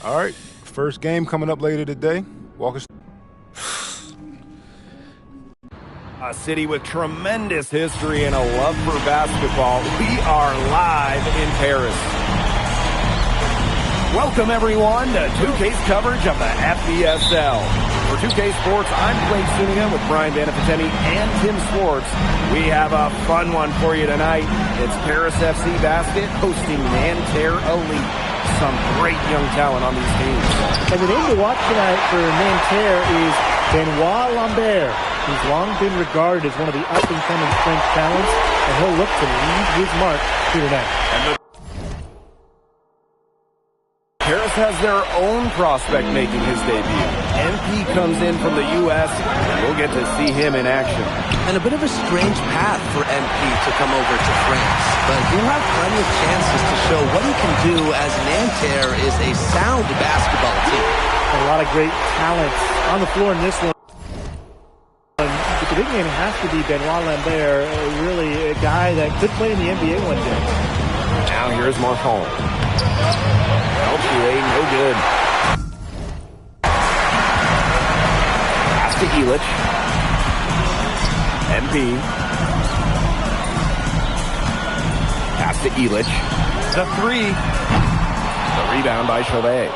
All right, first game coming up later today. Walk us. A city with tremendous history and a love for basketball. We are live in Paris. Welcome, everyone, to 2K's coverage of the FBSL. For 2K Sports, I'm Blake Suniga with Brian Vanafanteni and Tim Swartz. We have a fun one for you tonight. It's Paris FC Basket hosting Nanterre Elite. Some great young talent on these teams. And the name to watch tonight for Nanterre is Benoit Lambert, who's long been regarded as one of the up-and-coming French talents, and he'll look to leave his mark here tonight. Paris has their own prospect making his debut. MP comes in from the U.S., and we'll get to see him in action. And a bit of a strange path for MP to come over to France, but he'll have plenty of chances to show what he can do, as Nanterre is a sound basketball team. A lot of great talent on the floor in this one. But the big name has to be Benoit Lambert, really a guy that could play in the NBA one day. Now here's Marchand. LPA, no good. Pass to Elich. MP. Pass to Elich. The three. The rebound by Chauvet.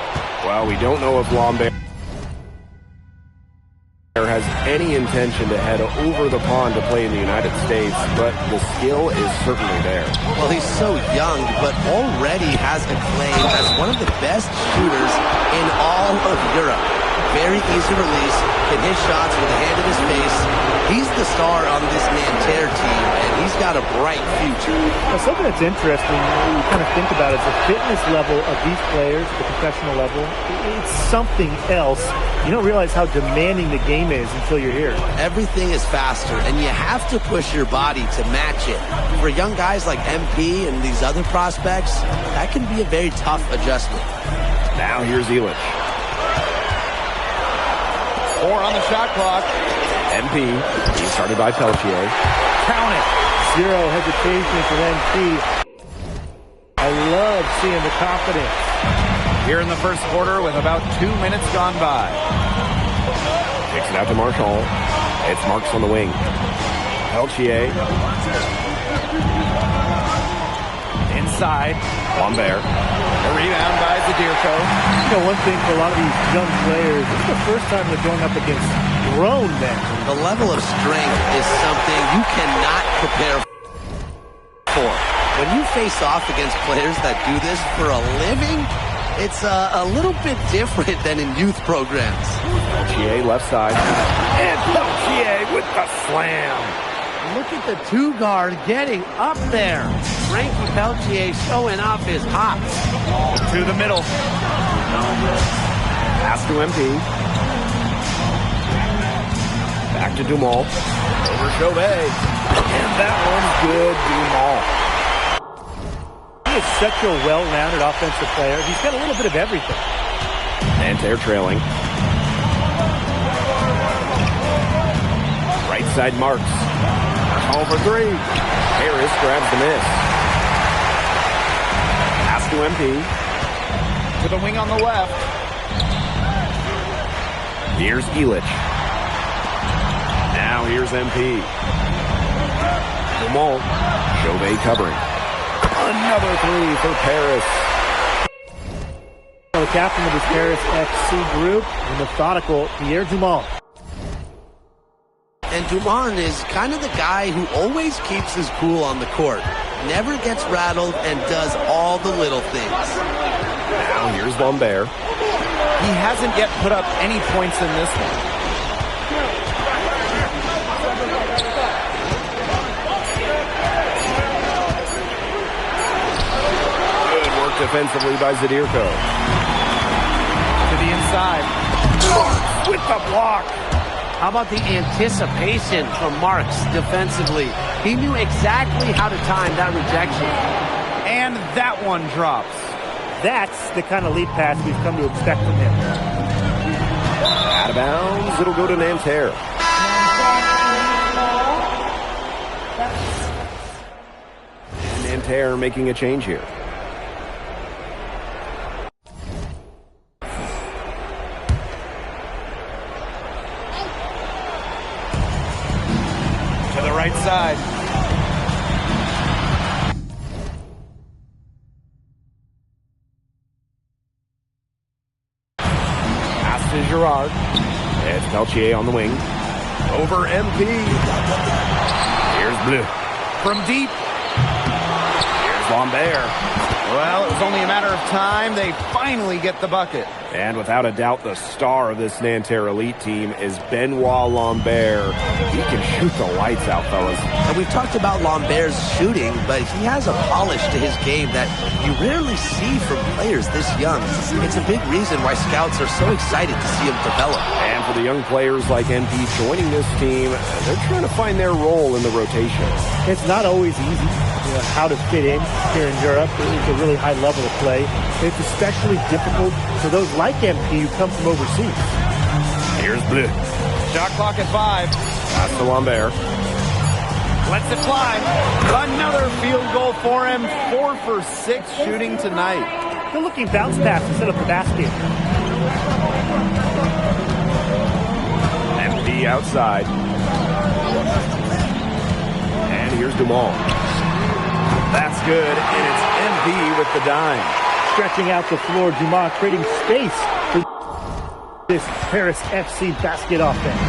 Well, we don't know if Lambert has any intention to head over the pond to play in the United States, but the skill is certainly there. Well, he's so young, but already has acclaim as one of the best shooters in all of Europe. Very easy release, can hit shots with a hand in his face. He's the star on this Nanterre team, and he's got a bright future. Now, something that's interesting, when you kind of think about it, is the fitness level of these players at the professional level. It's something else. You don't realize how demanding the game is until you're here. Everything is faster, and you have to push your body to match it. For young guys like MP and these other prospects, that can be a very tough adjustment. Now here's Elich. 4 on the shot clock. MP, he started by Peltier. Count it. Zero hesitation for MP. I love seeing the confidence. Here in the first quarter with about 2 minutes gone by. Kicks it out to Marchand. It's Marks on the wing. Peltier. Inside. Lambert. A rebound by Zadirko. You know, one thing for a lot of these young players, this is the first time they're going up against grown men. The level of strength is something you cannot prepare for. When you face off against players that do this for a living, it's a little bit different than in youth programs. Peltier left side. And Peltier with the slam. Look at the two guard getting up there. Frankie Peltier showing off his hops. To the middle. Pass to MP. Back to Dumont. Over Chauvet. And that one's good, Dumont. He is such a well-rounded offensive player. He's got a little bit of everything. Nanterre trailing. Right side Marks. Call for three. Harris grabs the miss. Pass to MP. To the wing on the left. Here's Elich. Now here's MP. Dumont. Chauvet covering. Another three for Paris. The captain of this Paris FC group, the methodical Pierre Dumont. And Dumont is kind of the guy who always keeps his cool on the court. Never gets rattled and does all the little things. Now here's Lambert. He hasn't yet put up any points in this one. Defensively by Zadirko. To the inside. With the block. How about the anticipation from Marks defensively? He knew exactly how to time that rejection. And that one drops. That's the kind of lead pass we've come to expect from him. Out of bounds. It'll go to Nanterre. Nanterre making a change here. right side. Pass to Girard. It's Peltier on the wing. Over MP. Here's Bleu. From deep. Here's Lambert. Well, it was only a matter of time. They finally get the bucket. And without a doubt, the star of this Nanterre Elite team is Benoit Lambert. He can shoot the lights out, fellas. And we've talked about Lambert's shooting, but he has a polish to his game that you rarely see from players this young. It's a big reason why scouts are so excited to see him develop. And for the young players like NP joining this team, they're trying to find their role in the rotation. It's not always easy, how to fit in here in Europe. It's a really high level of play. It's especially difficult for those like MP who come from overseas. Here's Bleu. Shot clock at 5. Pass to Lambert. Lets it fly. Another field goal for him. 4 for 6 shooting tonight. Good looking bounce pass instead of the basket. MP outside. And here's Dumont. That's good, and it's MP with the dime. Stretching out the floor, Dumas creating space for this Paris FC basket offense.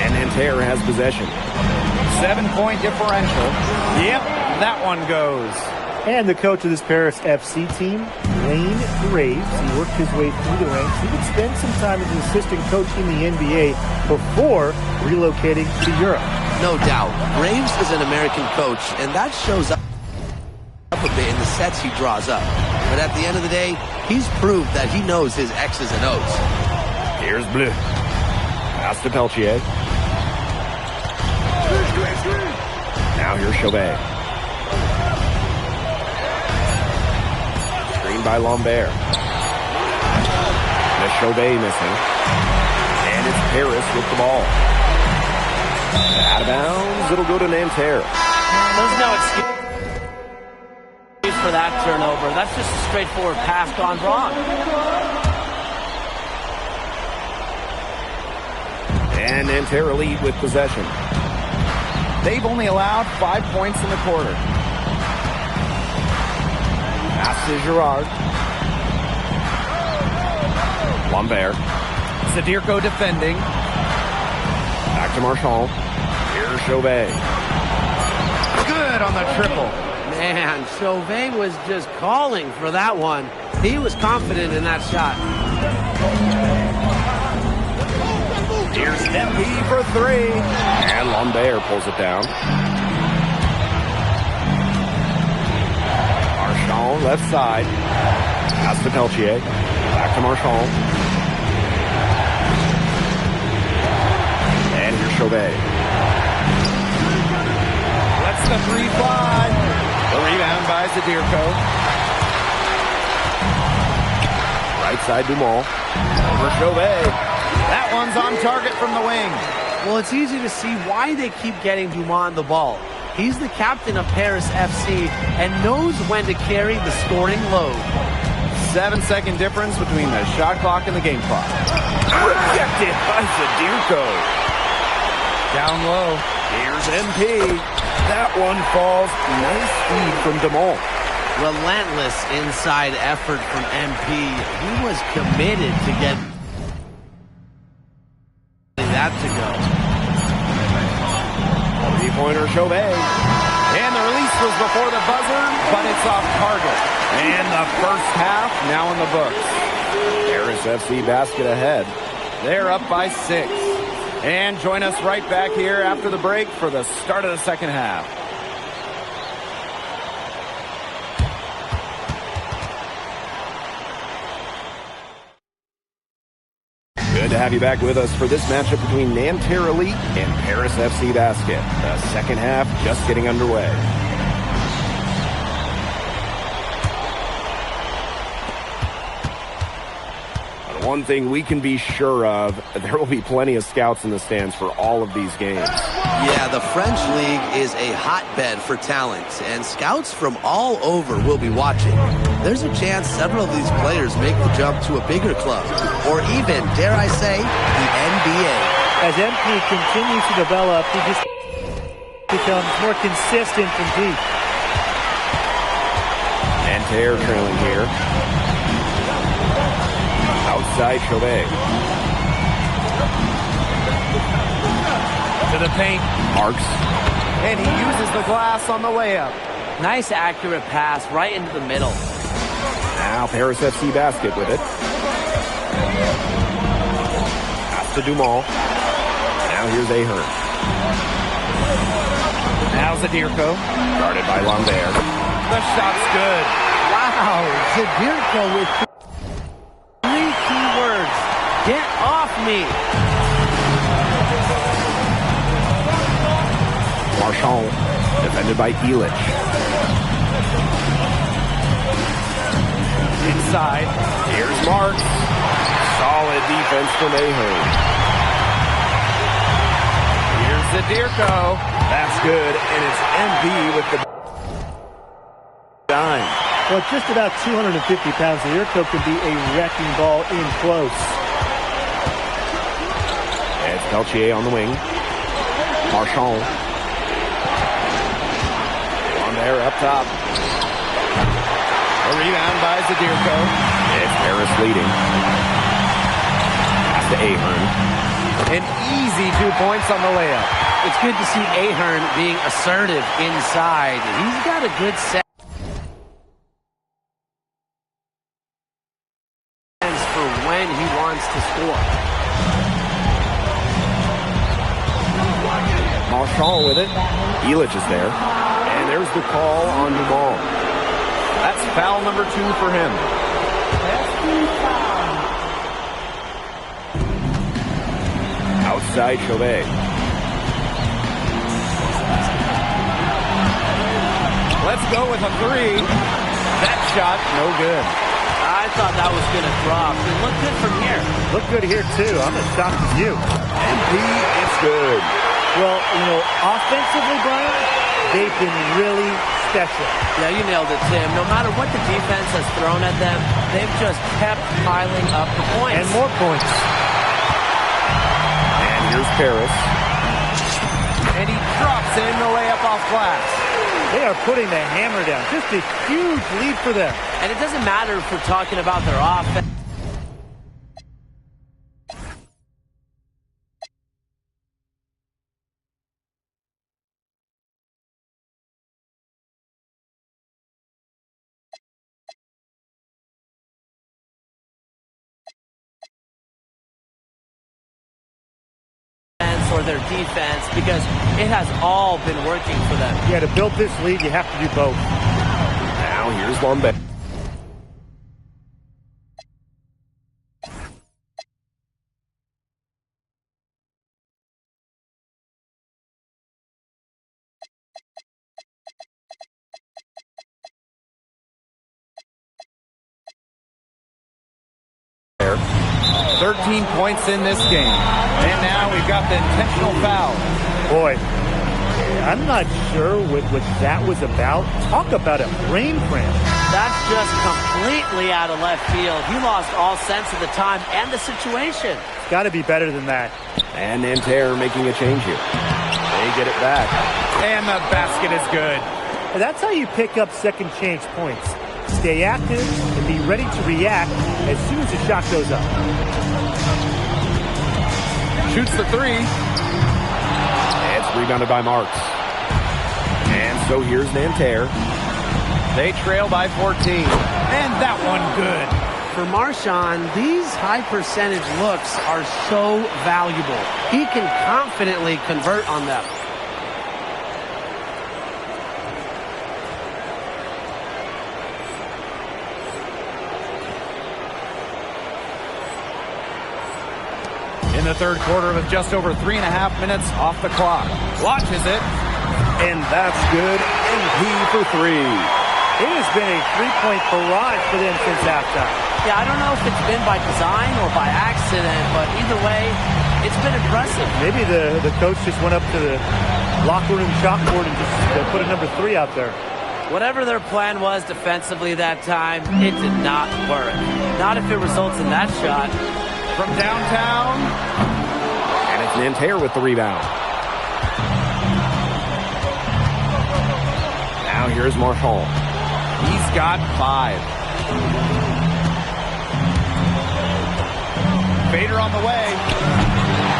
And Nanterre has possession. 7-point differential. Yep, that one goes. And the coach of this Paris FC team, Wayne Graves, he worked his way through the ranks. He would spend some time as an assistant coach in the NBA before relocating to Europe. No doubt. Graves is an American coach, and that shows up a bit in the sets he draws up. But at the end of the day, he's proved that he knows his X's and O's. Here's Bleu. Pass to Peltier. Now here's Chauvet. Screen by Lambert. And Chauvet missing. And it's Paris with the ball. Out of bounds. It'll go to Nanterre. There's no excuse for that turnover. That's just a straightforward pass gone wrong. And Nanterre Elite with possession. They've only allowed 5 points in the quarter. Pass to Girard. Lambert. Sadirko defending. Back to Marchand. Here's Chauvet. Good on the triple. Man, Chauvet was just calling for that one. He was confident in that shot. Here's MP for 3. And Lambert pulls it down. Marchand left side. Pass to Peltier. Back to Marchand. And here's Chauvet. Lets the 3 fly. The rebound by Sadirko. Right side Dumont. Over Chauvet. That one's on target from the wing. Well, it's easy to see why they keep getting Dumont the ball. He's the captain of Paris FC and knows when to carry the scoring load. 7-second difference between the shot clock and the game clock. Rejected by Sadirko. Down low. Here's MP. That one falls. Nice feed from Dumont. Relentless inside effort from MP. He was committed to get that to go. 3-pointer Chauvet. And the release was before the buzzer, but it's off target. And the first half now in the books. Paris FC basket ahead. They're up by 6. And join us right back here after the break for the start of the second half. Good to have you back with us for this matchup between Nanterre Elite and Paris FC Basket. The second half just getting underway. But one thing we can be sure of, there will be plenty of scouts in the stands for all of these games. Yeah, the French League is a hotbed for talent, and scouts from all over will be watching. There's a chance several of these players make the jump to a bigger club, or even, dare I say, the NBA. As MP continues to develop, he just becomes more consistent from deep. Nanterre trailing here. Outside Chauvet. To the paint. Marks. And he uses the glass on the layup. Nice accurate pass right into the middle. Now Paris FC basket with it. Pass to Dumont. Now here's Ahern. Now Zadirko. Guarded by Lambert. The shot's good. Wow, Zadirko with 3 key words. Get off me. Marchand, defended by Illich. Inside, here's Marks. Solid defense from Ahern. Here's Zadirko. That's good, and it's MB with the dime. Well, just about 250 pounds, Zadirko can be a wrecking ball in close. It's Peltier on the wing. Marchand. On there, up top. A rebound by Zadirko. It's Paris leading. Pass to Ahern. An easy 2 points on the layup. It's good to see Ahern being assertive inside. He's got a good sense for when he wants to score. Marchand with it. Illich is there. And there's the call on Dumont. That's foul number 2 for him. Outside Chauvet. Let's go with a 3. That shot, no good. I thought that was going to drop. It looked good from here. Look good here, too. I'm as shocked as you. MP, it's good. Well, offensively, Brian, they've been really special. Yeah, you nailed it, Tim. No matter what the defense has thrown at them, they've just kept piling up the points. And more points. And here's Paris. And he drops in the layup off glass. They are putting the hammer down. Just a huge lead for them. And it doesn't matter if we're talking about their offense. Or their defense, because it has all been working for them. Yeah, to build this lead, you have to do both. Now here's Lambert. There. 13 points in this game. And now we've got the intentional foul. Boy, I'm not sure what that was about. Talk about a brain cramp. That's just completely out of left field. He lost all sense of the time and the situation. It's got to be better than that. And Nanterre making a change here. They get it back. And the basket is good. And that's how you pick up second chance points. Stay active and be ready to react as soon as the shot goes up. Shoots the 3. It's rebounded by Marks. And so here's Nanterre. They trail by 14. And that one good. For Marchand, these high percentage looks are so valuable. He can confidently convert on them. In the third quarter with just over 3.5 minutes off the clock. Launches it. And that's good. MP for 3. It has been a three-point barrage for them since halftime. Yeah, I don't know if it's been by design or by accident, but either way, it's been impressive. Maybe the coach just went up to the locker room chalkboard and just put a number 3 out there. Whatever their plan was defensively that time, it did not work. Not if it results in that shot. From downtown. And it's Nanterre with the rebound. Now here's Marshall. He's got 5. Vader on the way.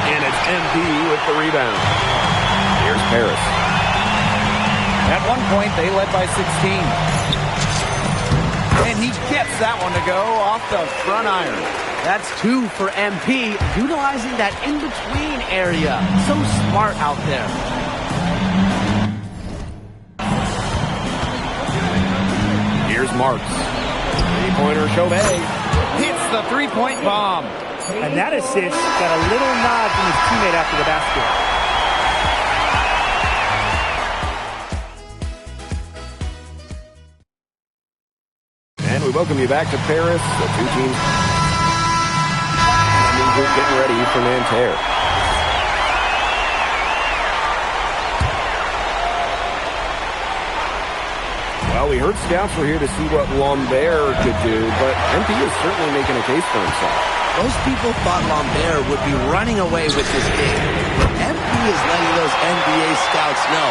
And it's MP with the rebound. Here's Paris. At one point, they led by 16. And he gets that one to go off the front iron. That's 2 for MP, utilizing that in-between area. So smart out there. Here's Marks. Three-pointer, Chauvet. Hits the three-point bomb. And that assist got a little nod from his teammate after the basket. And we welcome you back to Paris. The two teams getting ready for Nanterre. Well, we heard scouts were here to see what Lambert could do, but MP is certainly making a case for himself. Most people thought Lambert would be running away with this game, but MP is letting those NBA scouts know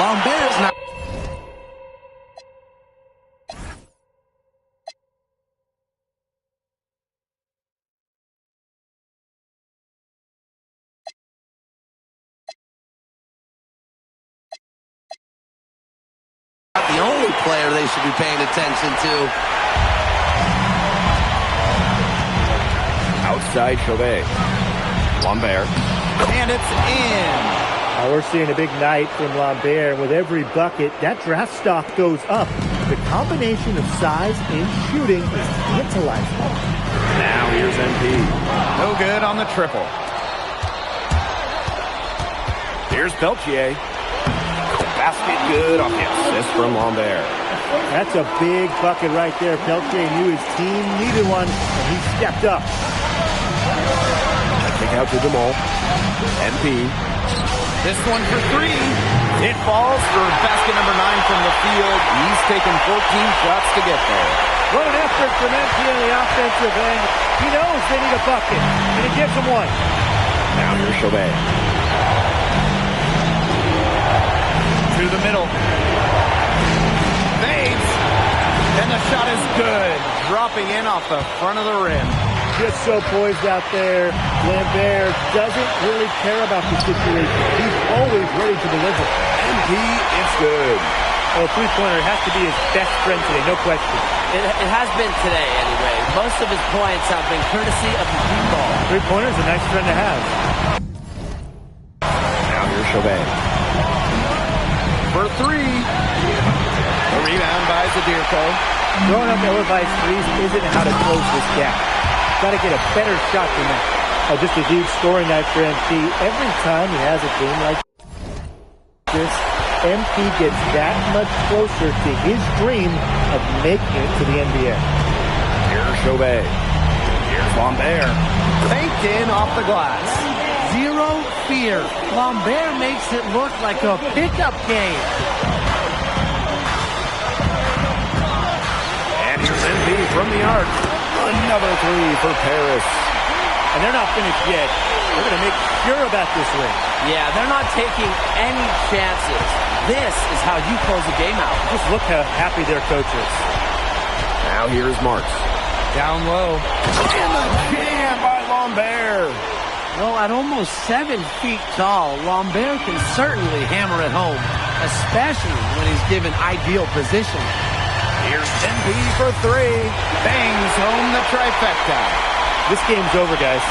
Lambert is not. The only player they should be paying attention to. Outside Chauvet. Lambert. And it's in. We're seeing a big night from Lambert. With every bucket, that draft stock goes up. The combination of size and shooting is tantalizing. Now here's MP. No good on the triple. Here's Peltier. Basket good off the assist from Lambert. That's a big bucket right there. Peltier knew his team needed one, and he stepped up. Kick out to Jamal. MP. This one for 3. It falls for basket number 9 from the field. He's taken 14 shots to get there. What an effort from MP on the offensive end. He knows they need a bucket, and he gives them one. Now here's Chauvet. To the middle. Fades. And the shot is good. Dropping in off the front of the rim. Just so poised out there. Lambert doesn't really care about the situation. He's always ready to deliver. MP, it's good. Oh, three-pointer has to be his best friend today, no question. It has been today, anyway. Most of his points have been courtesy of the deep ball. Three-pointer is a nice friend to have. Now here's Chauvet. For 3. A rebound by Zadirko. Throwing up ill-advised threes isn't how to close this gap. Got to get a better shot than that. Just a huge scoring night for MP. Every time he has a game like this, MP gets that much closer to his dream of making it to the NBA. Here's Chauvet. Here's Lambert. Banked in off the glass. Zero fear. Lambert makes it look like a pickup game. And here's MP from the arc. Another 3 for Paris. And they're not finished yet. They're going to make sure about this win. Yeah, they're not taking any chances. This is how you close a game out. Just look how happy their coach is. Now here's Marks. Down low. And the jam by Lambert. Well, at almost 7 feet tall, Lambert can certainly hammer it home, especially when he's given ideal position. Here's MP for 3. Bangs home the trifecta. This game's over, guys.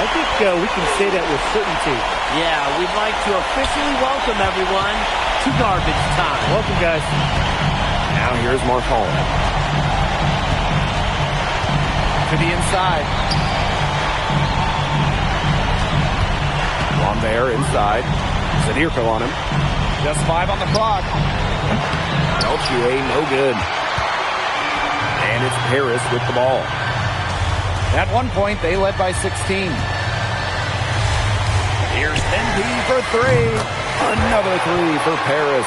I think we can say that with certainty. Yeah, we'd like to officially welcome everyone to garbage time. Welcome, guys. Now here's Marshall. To the inside. Lambert inside. Zadirko on him. Just 5 on the clock. Peltier, no good. And it's Paris with the ball. At one point, they led by 16. Here's NB for 3. Another 3 for Paris.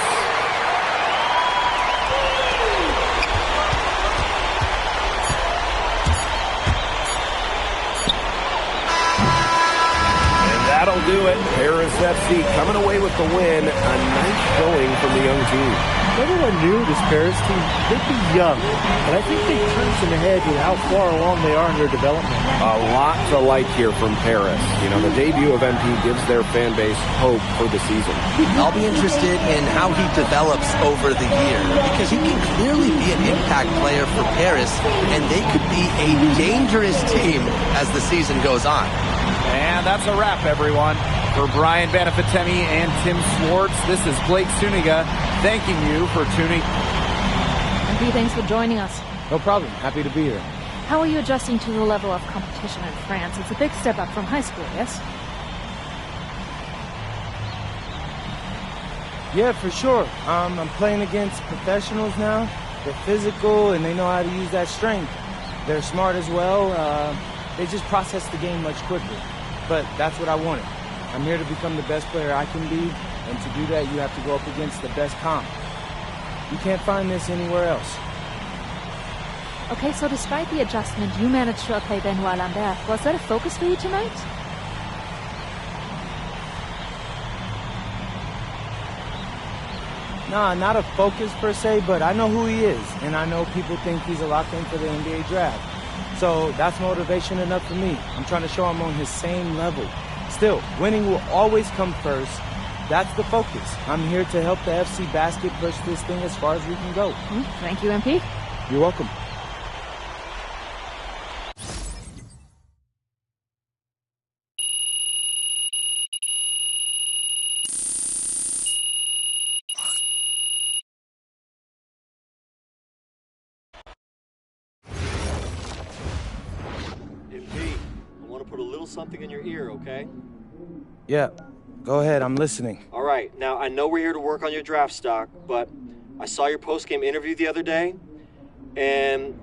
And that'll do it. Paris FC coming away with the win. A nice showing from the young team. Everyone knew this Paris team, they'd be young, but I think they turned some head with how far along they are in their development. A lot to like here from Paris. You know, the debut of MP gives their fan base hope for the season. I'll be interested in how he develops over the year, because he can clearly be an impact player for Paris, and they could be a dangerous team as the season goes on. And that's a wrap, everyone. For Brian Banafitemi and Tim Swartz, this is Blake Suniga thanking you for tuning. MP, thanks for joining us. No problem. Happy to be here. How are you adjusting to the level of competition in France? It's a big step up from high school, yes? Yeah, for sure. I'm playing against professionals now. They're physical and they know how to use that strength. They're smart as well. They just process the game much quicker. But that's what I wanted. I'm here to become the best player I can be, and to do that, you have to go up against the best comp. You can't find this anywhere else. Okay, so despite the adjustment, you managed to outplay Benoit Lambert. Was that a focus for you tonight? Nah, not a focus per se, but I know who he is, and I know people think he's a lock-in for the NBA draft. So that's motivation enough for me. I'm trying to show him on his same level. Still, winning will always come first. That's the focus. I'm here to help the FC Basket push this thing as far as we can go. Thank you, MP. You're welcome. MP, I want to put a little something in your ear, okay? Yeah, go ahead. I'm listening. All right, now I know we're here to work on your draft stock, but I saw your post-game interview the other day, and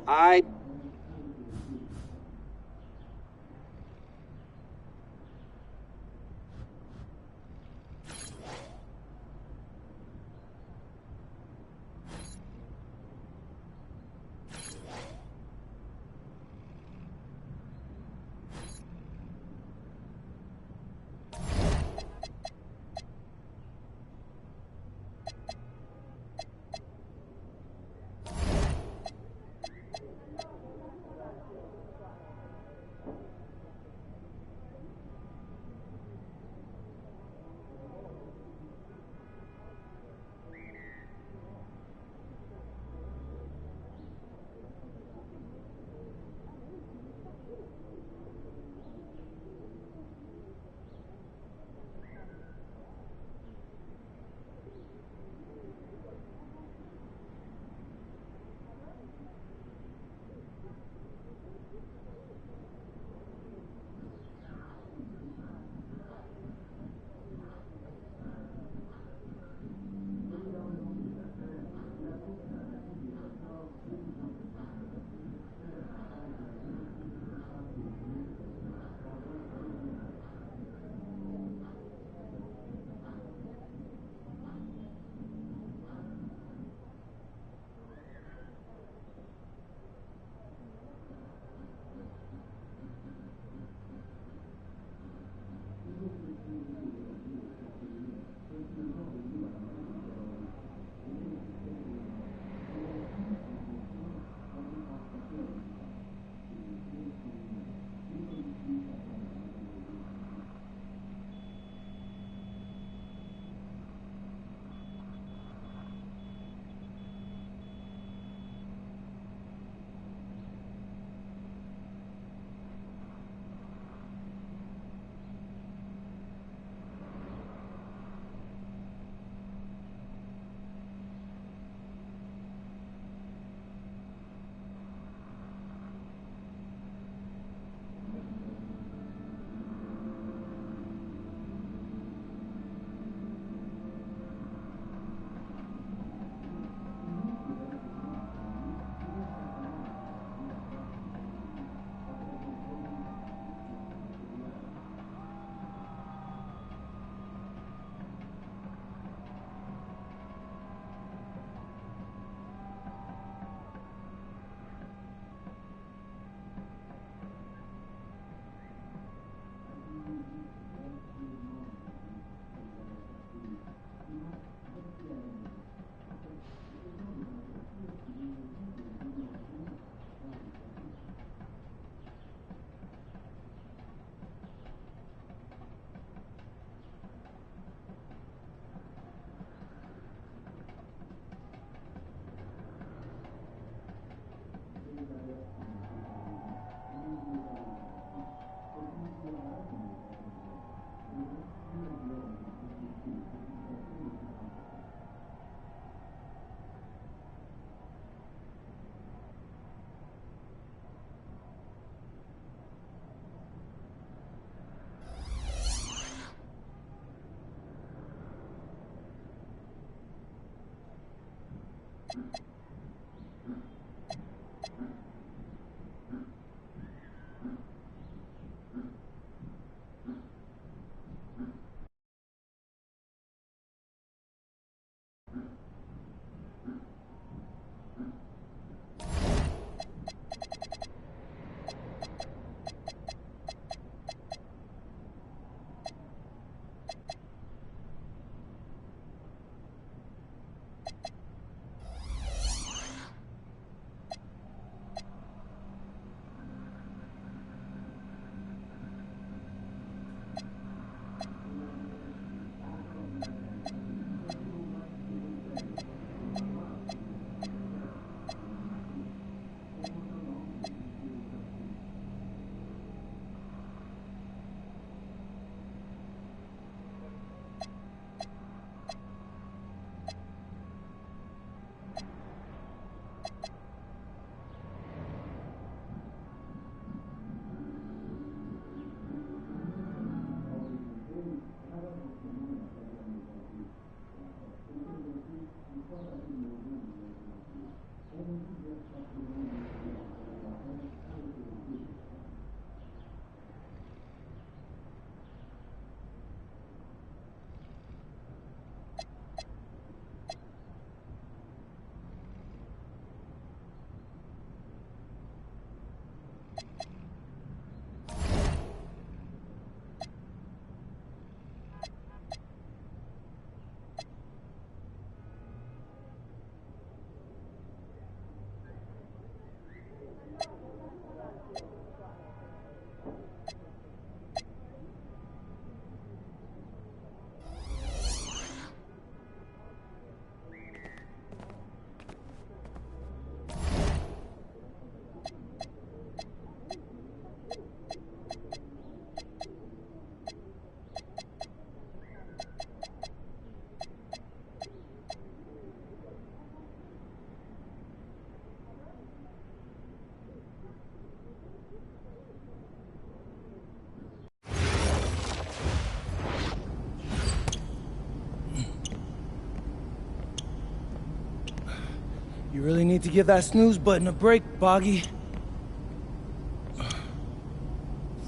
You really need to give that snooze button a break, Boggy.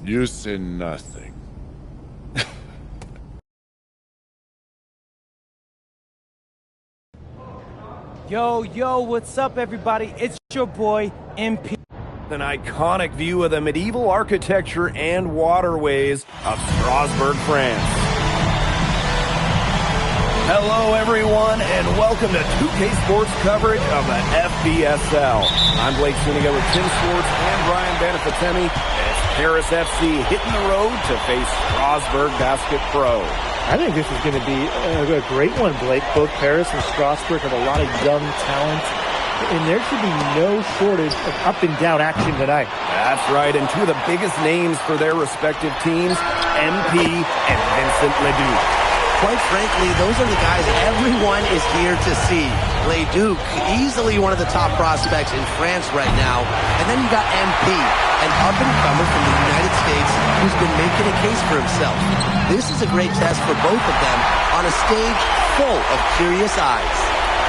You say nothing. Yo, what's up, everybody? It's your boy, MP. An iconic view of the medieval architecture and waterways of Strasbourg, France. Hello, everyone, and welcome to 2K Sports coverage of the FBSL. I'm Blake Suniga with Tim Swartz and Brian Banafitemi. It's Paris FC hitting the road to face Strasbourg Basket Pro. I think this is going to be a great one, Blake. Both Paris and Strasbourg have a lot of young talent, and there should be no shortage of up-and-down action tonight. That's right, and two of the biggest names for their respective teams, MP and Vincent Leduc. Quite frankly, those are the guys everyone is here to see. Leduc, easily one of the top prospects in France right now. And then you got MP, an up-and-comer from the United States who's been making a case for himself. This is a great test for both of them on a stage full of curious eyes.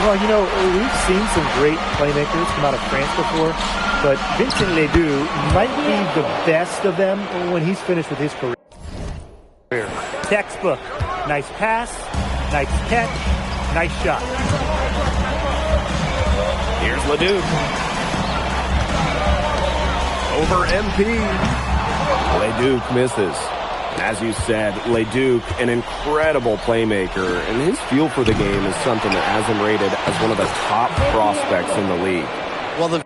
Well, you know, we've seen some great playmakers come out of France before, but Vincent Leduc might be the best of them when he's finished with his career. Textbook. Nice pass, nice catch, nice shot. Here's Leduc. Over MP. Leduc misses. As you said, Leduc, an incredible playmaker, and his feel for the game is something that has him rated as one of the top prospects in the league. Well, the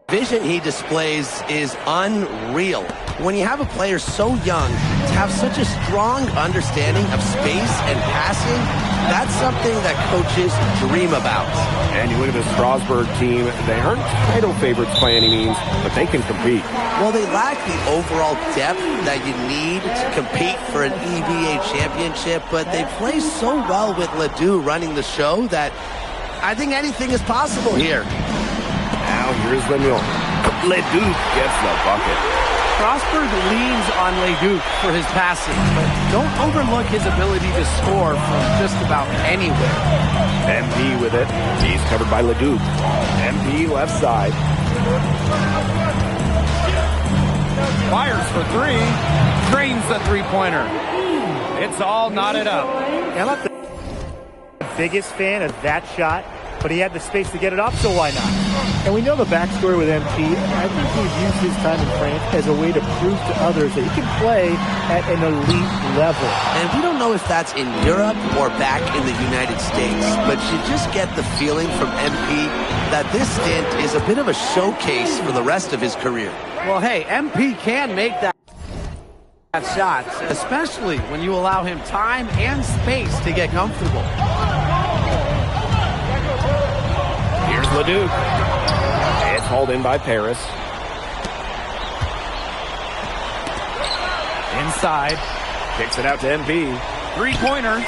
vision he displays is unreal. When you have a player so young to have such a strong understanding of space and passing, that's something that coaches dream about. And you look at the Strasbourg team, they aren't title favorites by any means, but they can compete. Well, they lack the overall depth that you need to compete for an EVA championship, but they play so well with Ledoux running the show that I think anything is possible here. Now here's Leduc. Leduc gets the bucket. Strasburg leans on Leduc for his passing, but don't overlook his ability to score from just about anywhere. MP with it. He's covered by Leduc. MP left side. Fires for three. Drains the three-pointer. It's all knotted up. I'm not the biggest fan of that shot, but he had the space to get it off, so why not? And we know the backstory with MP. I think he's used his time in France as a way to prove to others that he can play at an elite level. And we don't know if that's in Europe or back in the United States, but you just get the feeling from MP that this stint is a bit of a showcase for the rest of his career. Well, hey, MP can make that shot, especially when you allow him time and space to get comfortable. Here's Leduc. It's hauled in by Paris. Inside. Kicks it out to MP. Three-pointer.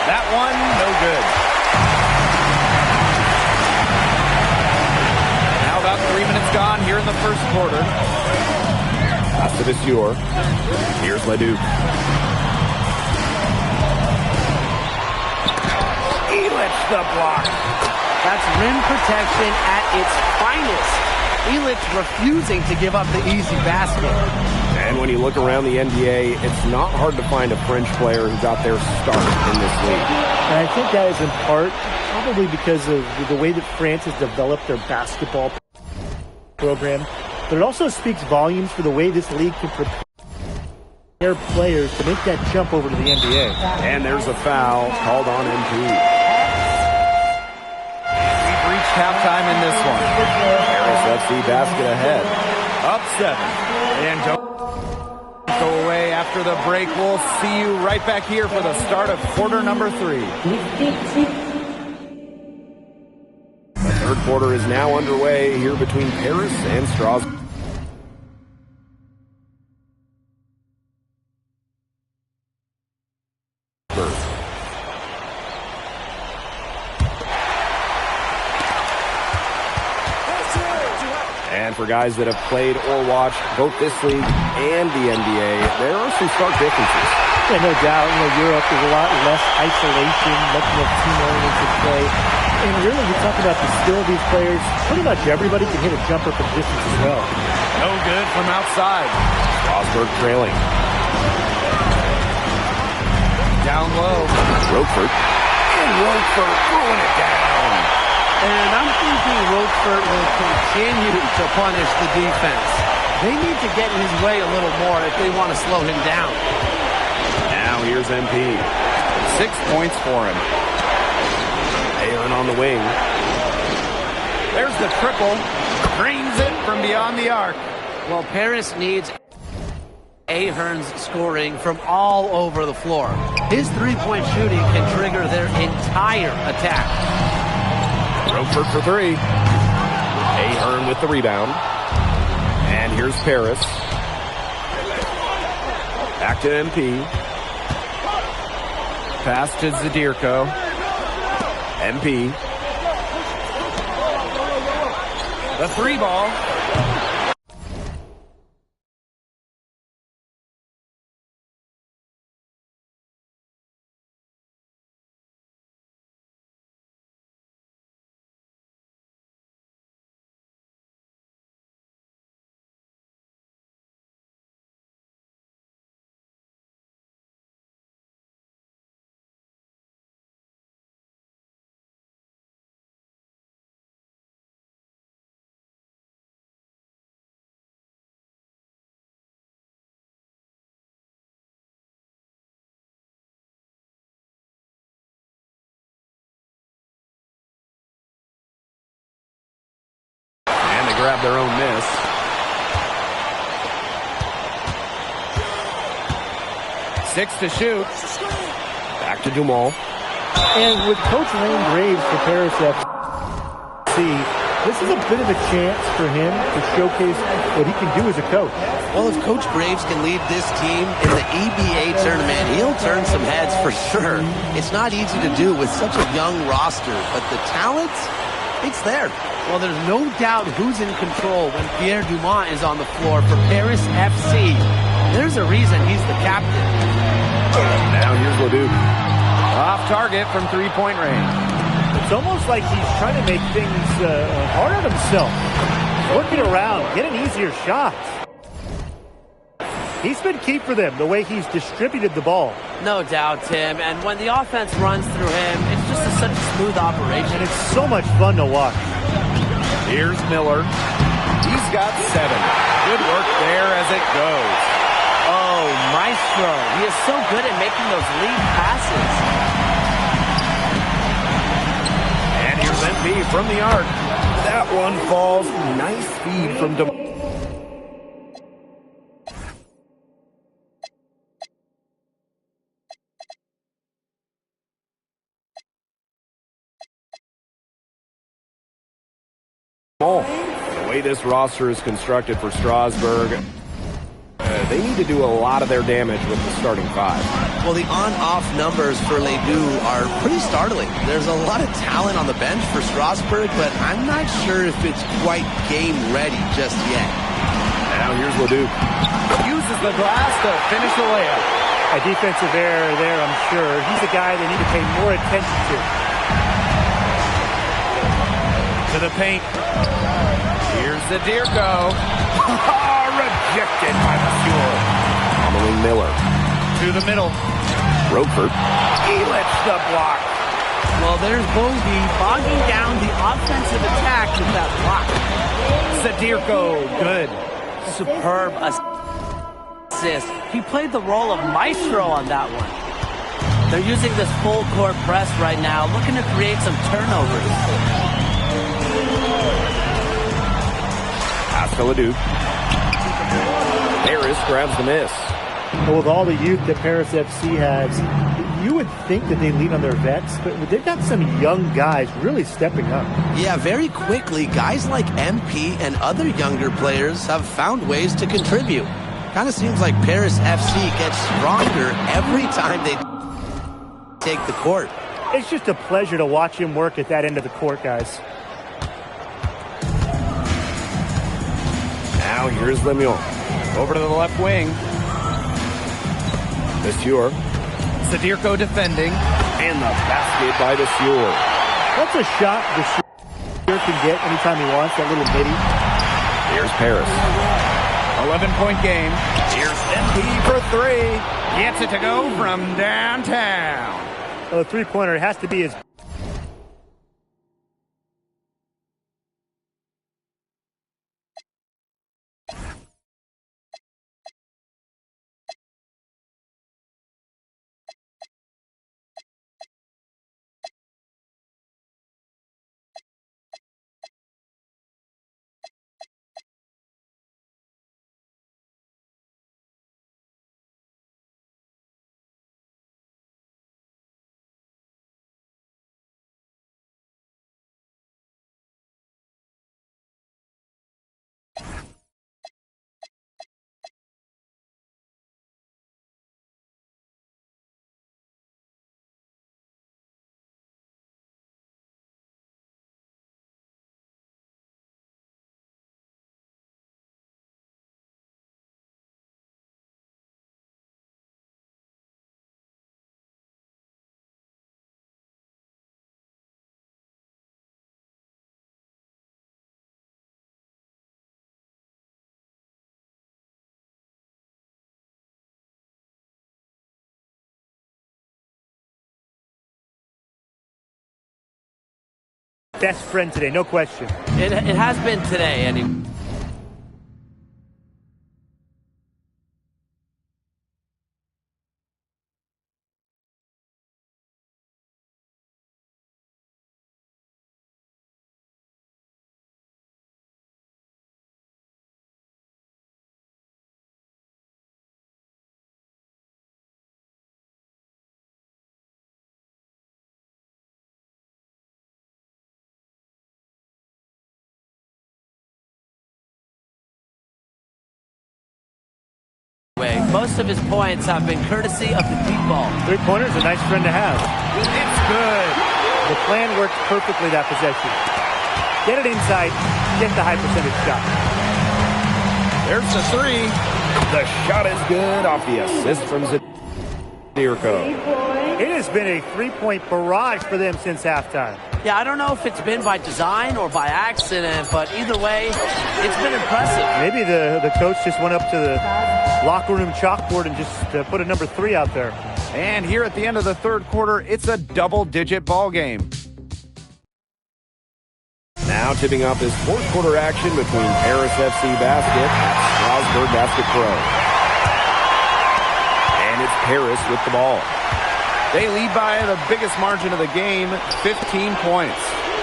That one, no good. Now about 3 minutes gone here in the first quarter. Pass to Monsieur. Here's Leduc. Elich the block. That's rim protection at its finest. Elich refusing to give up the easy basket. And when you look around the NBA, it's not hard to find a French player who got their start in this league. And I think that is in part probably because of the way that France has developed their basketball program. But it also speaks volumes for the way this league can prepare players to make that jump over to the NBA. And there's a foul called on MP. We've reached halftime in this one. Paris FC basket ahead. Up 7. And don't go away after the break. We'll see you right back here for the start of quarter number 3. The third quarter is now underway here between Paris and Strasbourg. And for guys that have played or watched both this league and the NBA, there are some stark differences. Yeah, no doubt. Europe is a lot less isolation, much more team-oriented play. And really, we talk about the skill of these players. Pretty much everybody can hit a jumper from distance as well. No good from outside. Strasburg trailing. Down low. Roquefort. And Roquefort throwing it down. And I'm thinking Roquefort will continue to punish the defense. They need to get in his way a little more if they want to slow him down. Now here's MP. 6 points for him. Aaron on the wing. There's the triple. Drains it from beyond the arc. Well, Paris needs Ahern's scoring from all over the floor. His three-point shooting can trigger their entire attack. Roquefort for three. Ahern with the rebound. And here's Paris. Back to MP. Pass to Zadirko. MP. The three ball. Grab their own miss. Six to shoot. Back to Dumont. And with Coach Lane Graves for Paris FC, this is a bit of a chance for him to showcase what he can do as a coach. Well, if Coach Graves can lead this team in the EBA tournament, he'll turn some heads for sure. It's not easy to do with such a young roster, but the talent, it's there. Well, there's no doubt who's in control when Pierre Dumont is on the floor for Paris FC. There's a reason he's the captain. Now here's Leduc. Off target from three-point range. It's almost like he's trying to make things hard on himself. Working around, getting easier shots. He's been key for them, the way he's distributed the ball. No doubt, Tim. And when the offense runs through him, it's just such a smooth operation. And it's so much fun to watch. Here's Miller. He's got 7. Good work there as it goes. Oh, Maestro. He is so good at making those lead passes. And here's MP from the arc. That one falls. Nice feed from DeMar. The way this roster is constructed for Strasbourg, they need to do a lot of their damage with the starting 5. Well, the on-off numbers for Ledoux are pretty startling. There's a lot of talent on the bench for Strasbourg, but I'm not sure if it's quite game-ready just yet. Now here's Ledoux. Uses the glass to finish the layup. A defensive error there, I'm sure. He's a guy they need to pay more attention to. To the paint. Here's the Dirko. Rejected by Monsieur. Following Miller. To the middle. Roquefort. Elitch the block. Well, there's Bogey bogging down the offensive attack with that block. Sadirko, good. Superb assist. He played the role of Maestro on that one. They're using this full court press right now, looking to create some turnovers. Pass to Ledoux. Harris grabs the miss. Well, with all the youth that Paris FC has, you would think that they lean on their vets, but they've got some young guys really stepping up. Yeah, very quickly, guys like MP and other younger players have found ways to contribute. Kind of seems like Paris FC gets stronger every time they take the court. It's just a pleasure to watch him work at that end of the court, guys. Now here's Lemieux. Over to the left wing. Monsieur. Sadirko defending. And the basket by Monsieur. That's a shot Monsieur can get anytime he wants, that little bitty. Here's Paris. 11-point game. Here's MP for 3. Gets it to go from downtown. Well, the three-pointer has to be his... Best friend today, no question. It has been today, and he... Most of his points have been courtesy of the deep ball. Three-pointer's a nice friend to have. It's good. The plan worked perfectly that possession. Get it inside. Get the high percentage shot. There's the three. The shot is good off the assist from Zadirko. It has been a three-point barrage for them since halftime. Yeah, I don't know if it's been by design or by accident, but either way, it's been impressive. Maybe the coach just went up to the locker room chalkboard and just put a number 3 out there. And here at the end of the third quarter, it's a double-digit ball game. Now tipping off this fourth quarter action between Paris FC Basket and Strasbourg Basket Pro. And it's Paris with the ball. They lead by the biggest margin of the game, 15 points.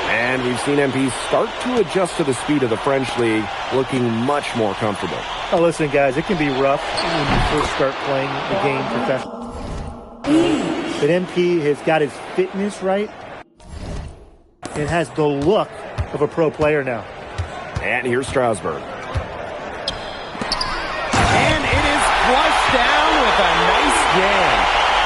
And we've seen MP start to adjust to the speed of the French league, looking much more comfortable. Oh, listen, guys, it can be rough when you first start playing the game professionally. But MP has got his fitness right and has the look of a pro player now. And here's Strasbourg. And it is flushed down with a nice jam.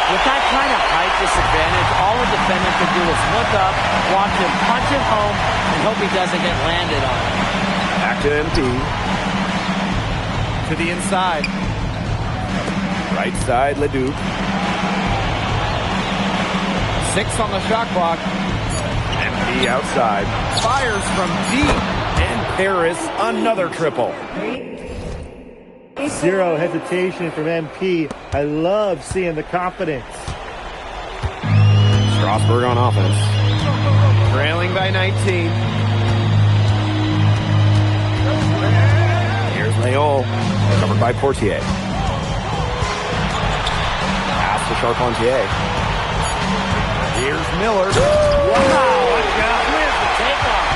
With that kind of height disadvantage, all a defender can do is look up, watch him punch it home, and hope he doesn't get landed on. Back to MP. To the inside. Right side, Leduc. 6 on the shot clock. MP outside. Fires from deep. And Paris, another triple. Zero hesitation from MP. I love seeing the confidence. Strasbourg on offense. Trailing by 19. Here's Leon, covered by Portier. Pass to Charpentier. Here's Miller. Wow, where's the takeoff?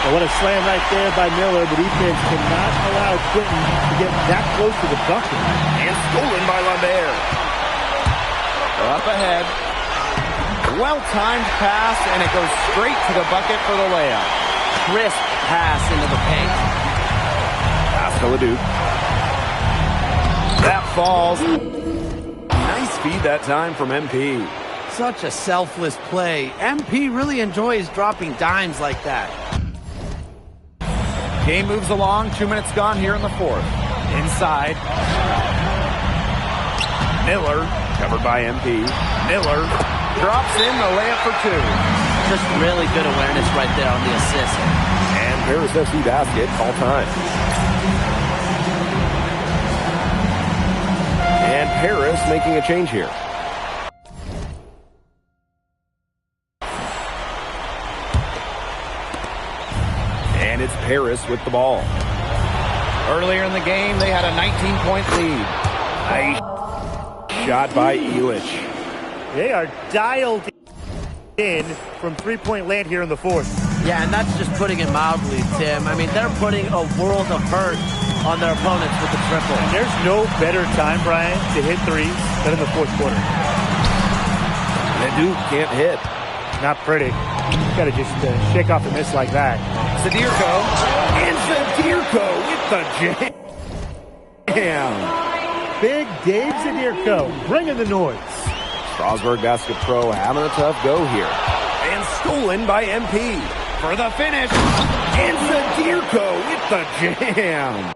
Well, what a slam right there by Miller. The defense cannot allow Quentin to get that close to the bucket. And stolen by Lambert. Up ahead. Well-timed pass, and it goes straight to the bucket for the layup. Crisp pass into the paint. Pass to Leduc. That falls. Nice feed that time from MP. Such a selfless play. MP really enjoys dropping dimes like that. Game moves along. 2 minutes gone here in the fourth. Inside. Miller, covered by MP. Miller drops in the layup for 2. Just really good awareness right there on the assist. And Paris FC basket, all time. And Paris making a change here. And it's Paris with the ball. Earlier in the game, they had a 19-point lead. Nice shot by Illich. They are dialed in from three-point land here in the fourth. Yeah, and that's just putting it mildly, Tim. I mean, they're putting a world of hurt on their opponents with the triple. And there's no better time, Brian, to hit threes than in the fourth quarter. Leduc can't hit. Not pretty. You got to just shake off a miss like that. Zadirko. And Zadirko with the jam. Big Dave Zadirko bringing the noise. Strasbourg Basket Pro having a tough go here. And stolen by MP. For the finish. And Zadirko with the jam.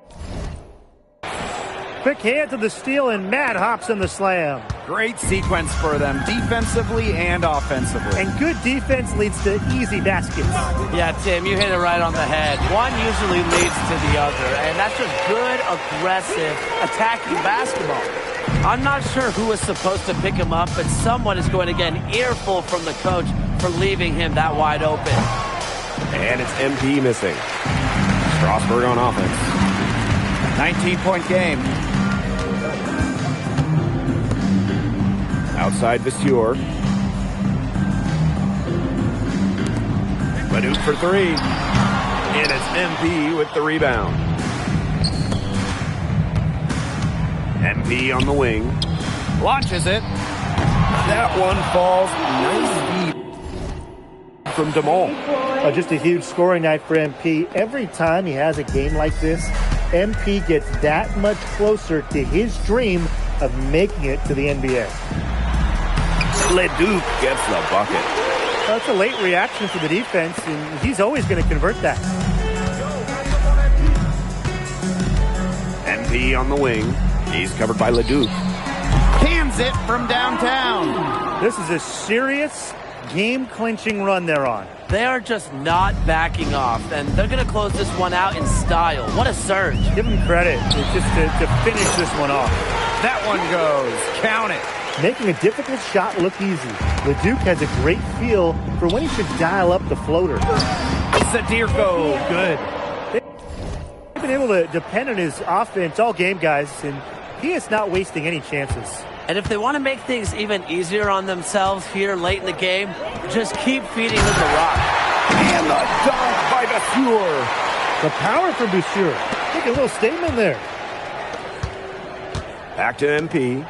Quick hand to the steal, and Matt hops in the slam. Great sequence for them, defensively and offensively. And good defense leads to easy baskets. Yeah, Tim, you hit it right on the head. One usually leads to the other, and that's just good, aggressive, attacking basketball. I'm not sure who was supposed to pick him up, but someone is going to get an earful from the coach for leaving him that wide open. And it's MP missing. Strasbourg on offense. 19-point game. Outside Vissure. Leduc for 3. And it's MP with the rebound. MP on the wing. Launches it. That one falls. Nice feed from DeMol. Just a huge scoring night for MP. Every time he has a game like this, MP gets that much closer to his dream of making it to the NBA. Leduc gets the bucket. Well, that's a late reaction for the defense, and he's always going to convert that. MP on the wing. He's covered by Leduc. Cans it from downtown. This is a serious game-clinching run they're on. They are just not backing off, and they're going to close this one out in style. What a surge. Give them credit. It's just to finish this one off. That one goes. Count it. Making a difficult shot look easy. Leduc has a great feel for when he should dial up the floater. Zadirko, good. They've been able to depend on his offense all game, guys, and he is not wasting any chances. And if they want to make things even easier on themselves here late in the game, just keep feeding them the rock. And the dunk by Vasseur. The power for Vasseur. Make a little statement there. Back to MP.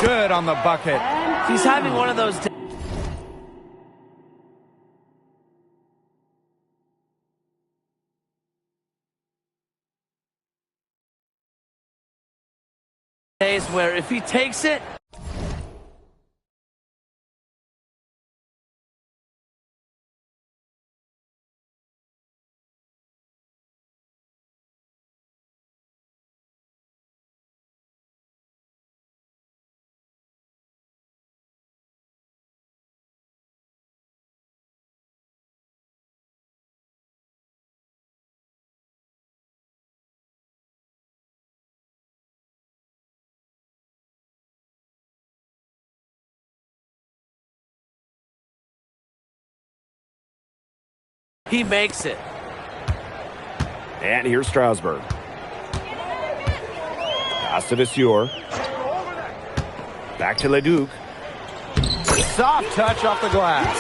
Good on the bucket. He's having one of those days where if he takes it, he makes it. And here's Strasburg. Pass to Vasseur. Back to Leduc. Soft touch off the glass.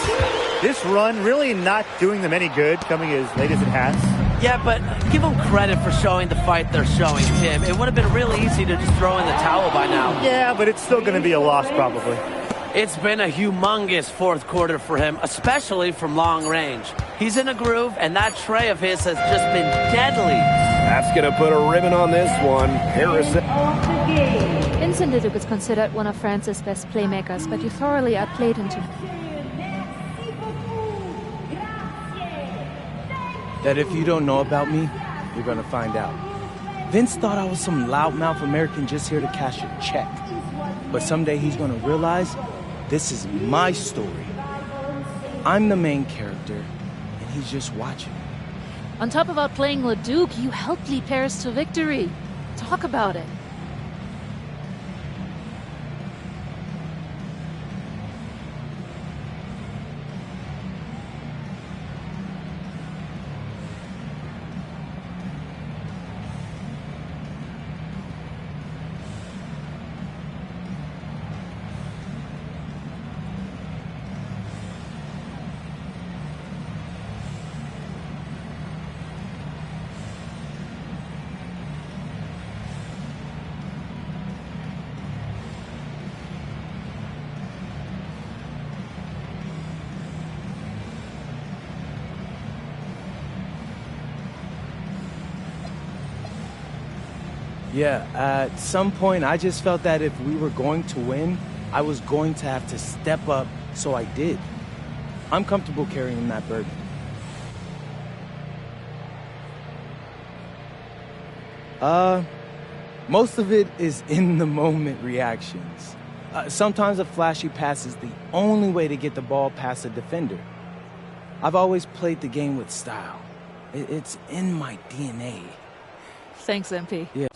This run really not doing them any good, coming as late as it has. Yeah, but give them credit for showing the fight they're showing, Tim. It would have been really easy to just throw in the towel by now. Yeah, but it's still going to be a loss probably. It's been a humongous fourth quarter for him, especially from long range. He's in a groove, and that tray of his has just been deadly. That's going to put a ribbon on this one. Harrison. Vincent Leduc is considered one of France's best playmakers, but you thoroughly outplayed him tonight. That if you don't know about me, you're gonna find out. Vince thought I was some loudmouth American just here to cash a check. But someday he's gonna realize this is my story. I'm the main character, and he's just watching. On top of outplaying Leduc, you helped lead Paris to victory. Talk about it. Yeah, at some point I just felt that if we were going to win, I was going to have to step up, so I did. I'm comfortable carrying that burden. Most of it is in-the-moment reactions. Sometimes a flashy pass is the only way to get the ball past a defender. I've always played the game with style. It's in my DNA. Thanks, MP. Yeah.